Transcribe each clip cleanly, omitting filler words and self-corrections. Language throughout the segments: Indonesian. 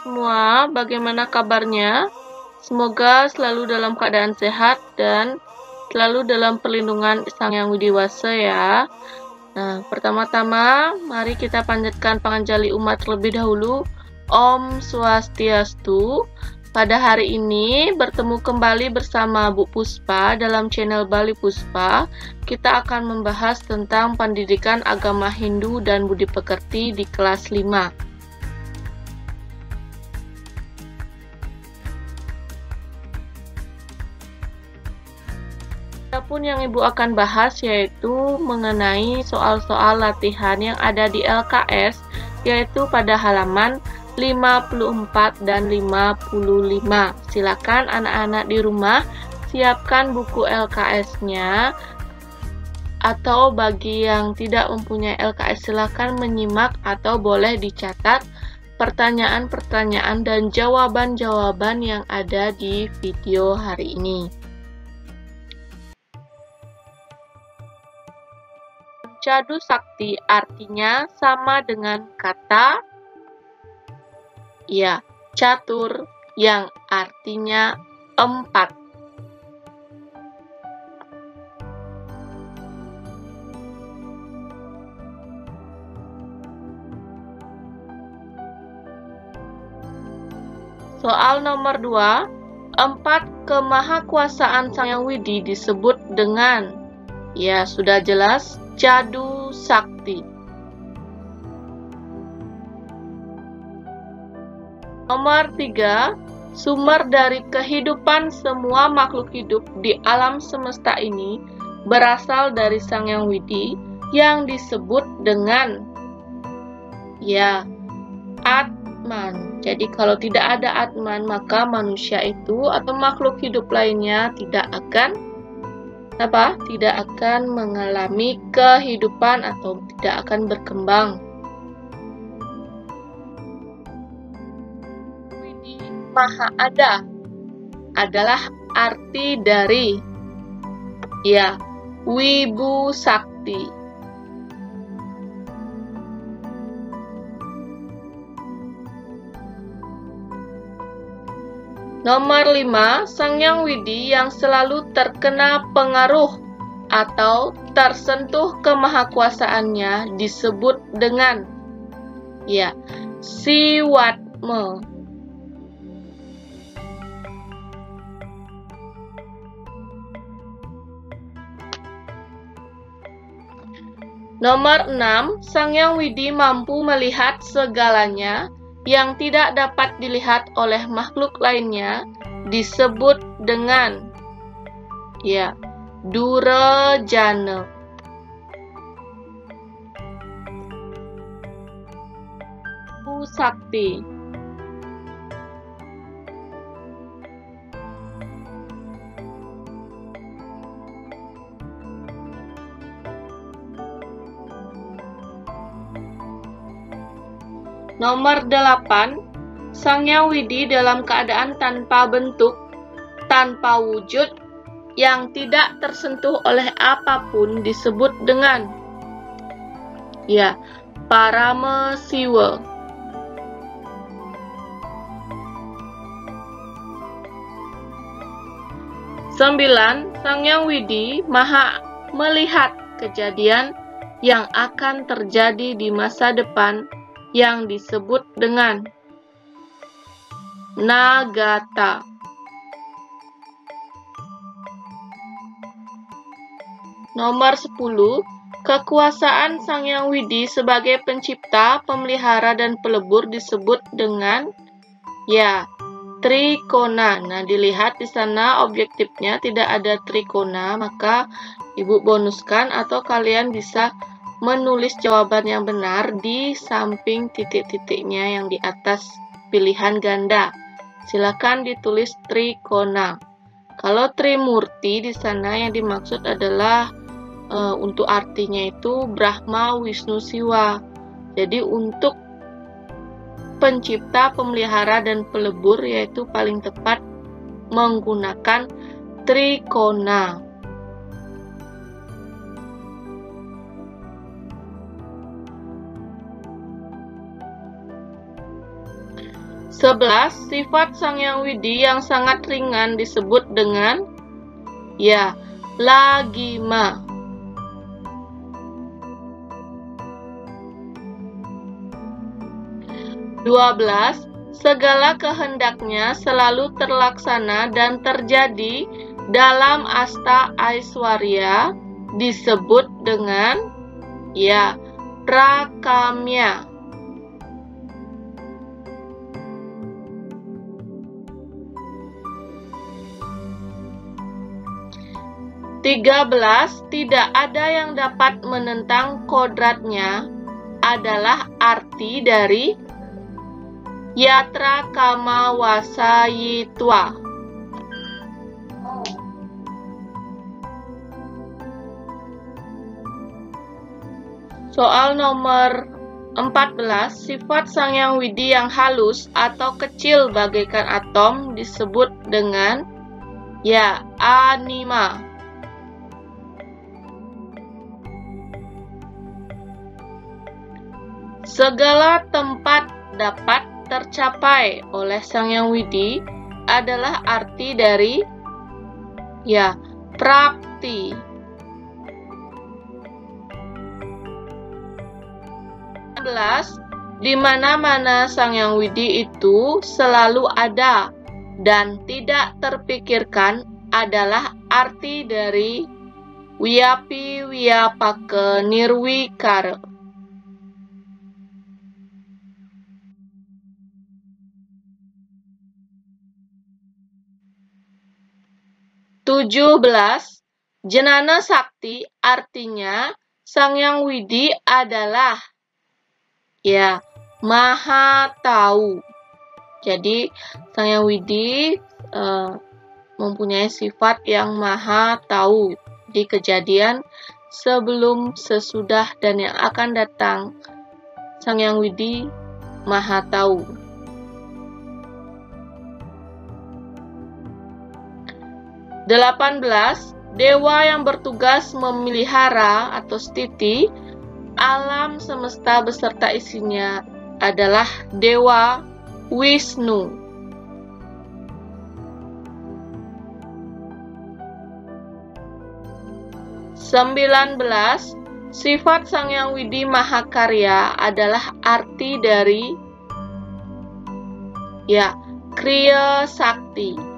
semua, bagaimana kabarnya? Semoga selalu dalam keadaan sehat dan selalu dalam perlindungan Sang Yang Widi Wasa ya. Nah, pertama-tama mari kita panjatkan panganjali umat terlebih dahulu. Om Swastiastu. Pada hari ini bertemu kembali bersama Bu Puspa dalam channel Bali Puspa. Kita akan membahas tentang pendidikan agama Hindu dan budi pekerti di kelas 5. Adapun yang Ibu akan bahas yaitu mengenai soal-soal latihan yang ada di LKS, yaitu pada halaman 54 dan 55. Silakan anak-anak di rumah siapkan buku LKS-nya, atau bagi yang tidak mempunyai LKS silakan menyimak atau boleh dicatat pertanyaan-pertanyaan dan jawaban-jawaban yang ada di video hari ini. Cadu Sakti artinya sama dengan kata catur yang artinya 4. Soal nomor 2, 4 kemahakuasaan Sang Yang Widi disebut dengan, sudah jelas, Cadu Sakti. Nomor 3, sumber dari kehidupan semua makhluk hidup di alam semesta ini berasal dari Sang Yang Widi yang disebut dengan Atman. Jadi kalau tidak ada Atman, maka manusia itu atau makhluk hidup lainnya tidak akan mengalami kehidupan atau tidak akan berkembang. Widi Maha Ada adalah arti dari Wibu Sakti. Nomor 5, Sang Yang Widi yang selalu terkena pengaruh atau tersentuh kemahakuasaannya disebut dengan Siwatma. Nomor 6, Sang Yang Widi mampu melihat segalanya yang tidak dapat dilihat oleh makhluk lainnya disebut dengan Durajana. Sakti. Nomor 8, Sang Yang Widi dalam keadaan tanpa bentuk, tanpa wujud, yang tidak tersentuh oleh apapun disebut dengan Paramasiwa. Sembilan, Sang Yang Widi maha melihat kejadian yang akan terjadi di masa depan yang disebut dengan Nagata. Nomor 10, kekuasaan Sang Yang Widi sebagai pencipta, pemelihara, dan pelebur disebut dengan Trikona. Nah, dilihat di sana objektifnya tidak ada trikona, maka Ibu bonuskan atau kalian bisa menulis jawaban yang benar di samping titik-titiknya yang di atas pilihan ganda. Silakan ditulis trikona. Kalau trimurti di sana yang dimaksud adalah untuk artinya itu Brahma, Wisnu, Siwa. Jadi untuk pencipta, pemelihara, dan pelebur yaitu paling tepat menggunakan trikona. 11. Sifat Sang Hyang Widi yang sangat ringan disebut dengan ya, lagima. 12. Segala kehendaknya selalu terlaksana dan terjadi dalam asta Aiswarya disebut dengan ya, prakamya. 13. Tidak ada yang dapat menentang kodratnya adalah arti dari yatra kama wasayitwa. Soal nomor 14. Sifat Sang Hyang Widi yang halus atau kecil bagaikan atom disebut dengan ya, anima. Segala tempat dapat tercapai oleh Sang Hyang Widi adalah arti dari ya, prapti. 11. Di mana-mana Sang Hyang Widi itu selalu ada dan tidak terpikirkan adalah arti dari wiyapi wiyapake nirwikara. 17. Jenana Sakti artinya Sang Hyang Widi adalah ya, maha tahu. Jadi Sang Hyang Widi mempunyai sifat yang maha tahu di kejadian sebelum, sesudah, dan yang akan datang. Sang Hyang Widi maha tahu. 18. Dewa yang bertugas memelihara atau stiti alam semesta beserta isinya adalah Dewa Wisnu. 19. Sifat Sang Hyang Widi Mahakarya adalah arti dari ya, Kriya Sakti.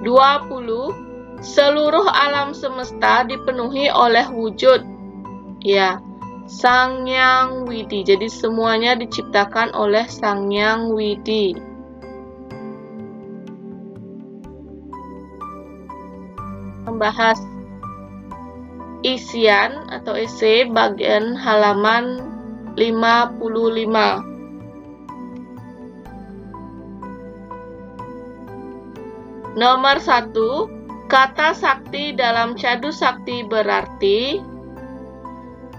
20. Seluruh alam semesta dipenuhi oleh wujud ya, Sang Hyang Widi. Jadi semuanya diciptakan oleh Sang Hyang Widi. Membahas isian atau esai bagian halaman 55. Nomor 1. Kata sakti dalam Cadu Sakti berarti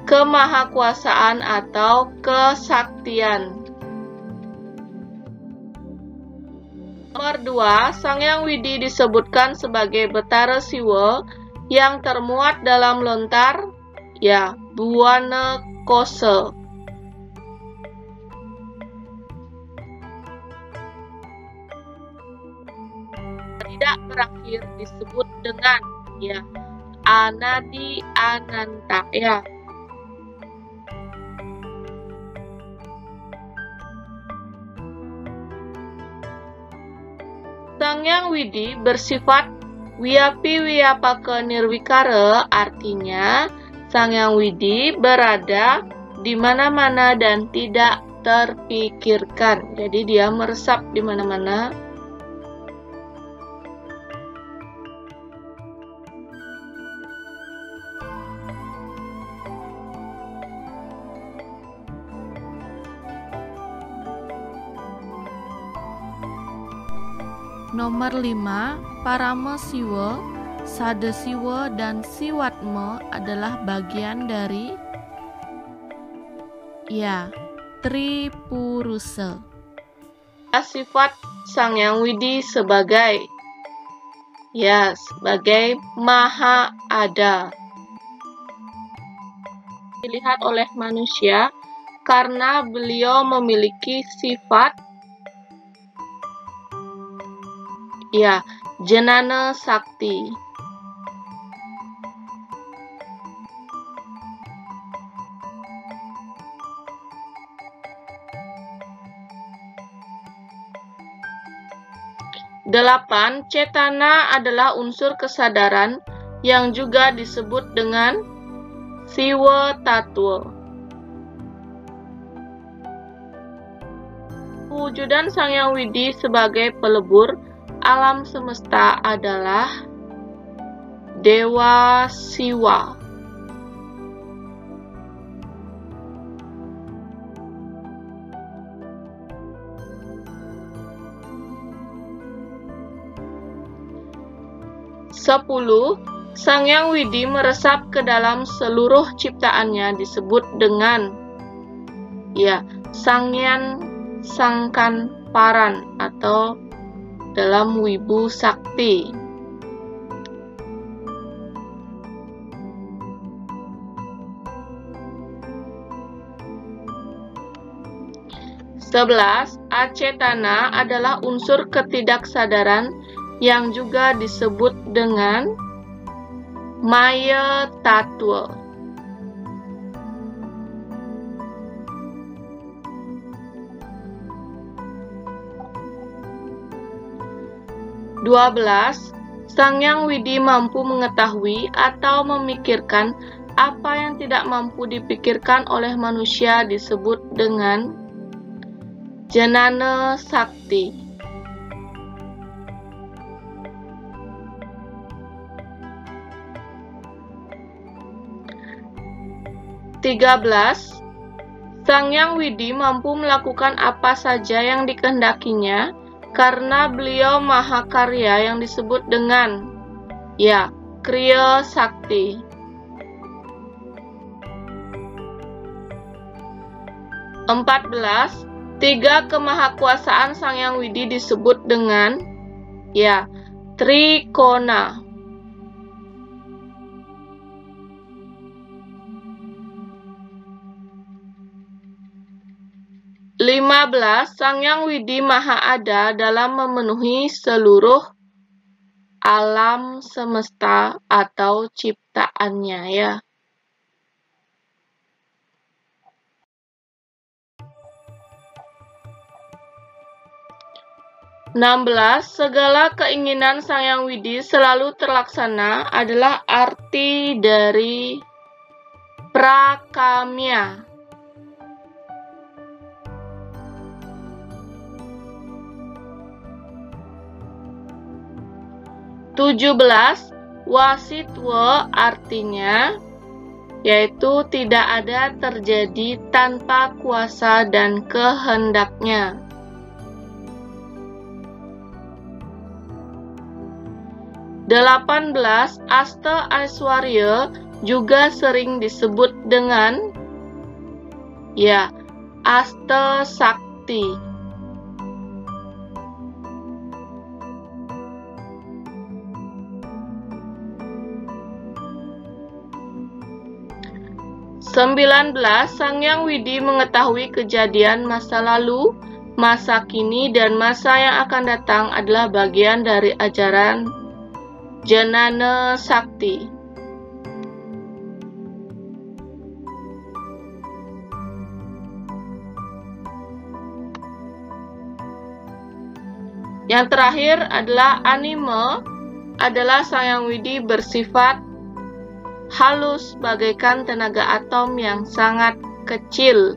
kemahakuasaan atau kesaktian. Nomor 2. Sang Hyang Widi disebutkan sebagai Betara Siwa yang termuat dalam lontar ya, Buwana Kosa. Tidak berakhir disebut dengan ya, Anadi Ananta ya. Sang Hyang Widi bersifat wiyapi wiyapake nirwikara, artinya Sang Hyang Widi berada di mana-mana dan tidak terpikirkan. Jadi dia meresap di mana-mana. Nomor 5. Parama Siwa, Sada Siwa, dan Siwatma adalah bagian dari ya, Tripurusa. Sifat Sang Hyang Widi sebagai ya, sebagai Maha Ada. dilihat oleh manusia karena beliau memiliki sifat Jnana Sakti. Delapan, cetana adalah unsur kesadaran yang juga disebut dengan Siwa Tattwa. Wujudan Sang Hyang Widi sebagai pelebur alam semesta adalah Dewa Siwa. Sepuluh, Sang Hyang Widi meresap ke dalam seluruh ciptaannya disebut dengan Sangyan Sangkan Paran atau dalam Wibu Sakti. Sebelas, acetana adalah unsur ketidaksadaran yang juga disebut dengan Maya Tattwa. Dua belas, Sang Hyang Widi mampu mengetahui atau memikirkan apa yang tidak mampu dipikirkan oleh manusia disebut dengan Jnana Sakti. 13. Sang Hyang Widi mampu melakukan apa saja yang dikehendakinya karena beliau maha karya yang disebut dengan Kriya Sakti. 14. Tiga kemahakuasaan Sang Hyang Widi disebut dengan Trikona. 15. Sang Hyang Widi Maha Ada dalam memenuhi seluruh alam semesta atau ciptaannya 16. Segala keinginan Sang Hyang Widi selalu terlaksana adalah arti dari prakamya. 17. Wasitwa artinya yaitu tidak ada terjadi tanpa kuasa dan kehendaknya. 18. Asta Aishwarya juga sering disebut dengan Asta Sakti. 19. Sang Hyang Widi mengetahui kejadian masa lalu, masa kini, dan masa yang akan datang adalah bagian dari ajaran Jnana Sakti. Yang terakhir adalah anima adalah Sang Hyang Widi bersifat halus bagaikan tenaga atom yang sangat kecil.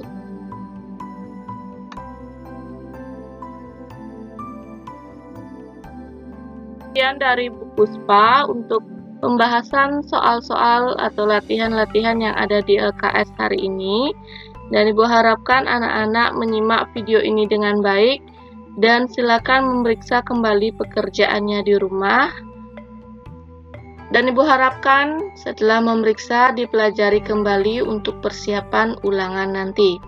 Sekian dari Bu Puspa untuk pembahasan soal-soal atau latihan-latihan yang ada di LKS hari ini. Dan Ibu harapkan anak-anak menyimak video ini dengan baik dan silakan memeriksa kembali pekerjaannya di rumah. Dan Ibu harapkan setelah memeriksa dipelajari kembali untuk persiapan ulangan nanti.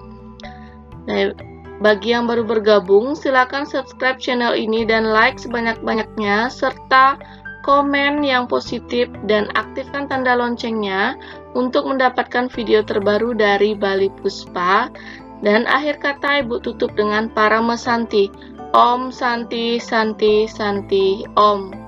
Nah, bagi yang baru bergabung, silakan subscribe channel ini dan like sebanyak-banyaknya, serta komen yang positif dan aktifkan tanda loncengnya untuk mendapatkan video terbaru dari Bali Puspa. Dan akhir kata Ibu tutup dengan Parama Santi. Om Santi Santi Santi Om.